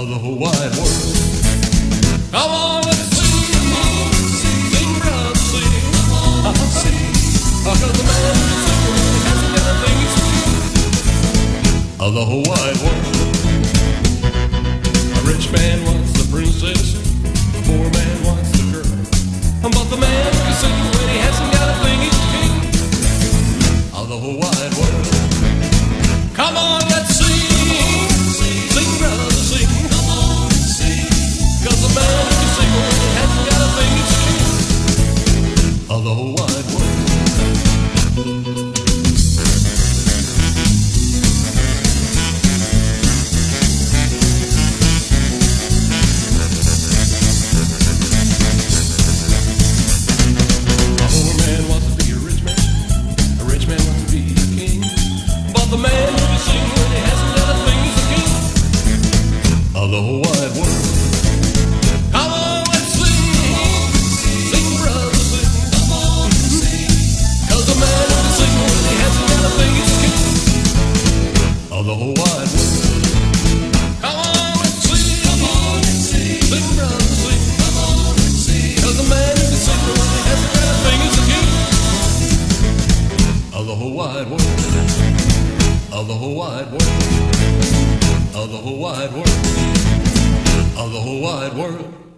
of the whole wide world. Come on, let's sing, sing, brother, sing, sing. Cause the man who's singing hasn't got a thing, he's king of the whole wide world. A rich man wants the princess, the poor man wants the girl. But the man who can sing when he hasn't got a thing, he's king of the whole wide world. Come on, let's sing, sing, brother, sing, cause the man who can sing when he hasn't got a thing, he's king of the whole wide world. The whole wide world. Come on, let's sing, sing, brother, sing. Come on, sing. Cause the man who can sing when he hasn't got a thing, he's king of the whole wide world. Come on, let's sing, sing, brother, sing. Come on, sing. Cause the man who can sing when he hasn't got a thing, he's the king of the whole wide world. Of the whole wide world. Of the whole wide world. Of the whole wide world.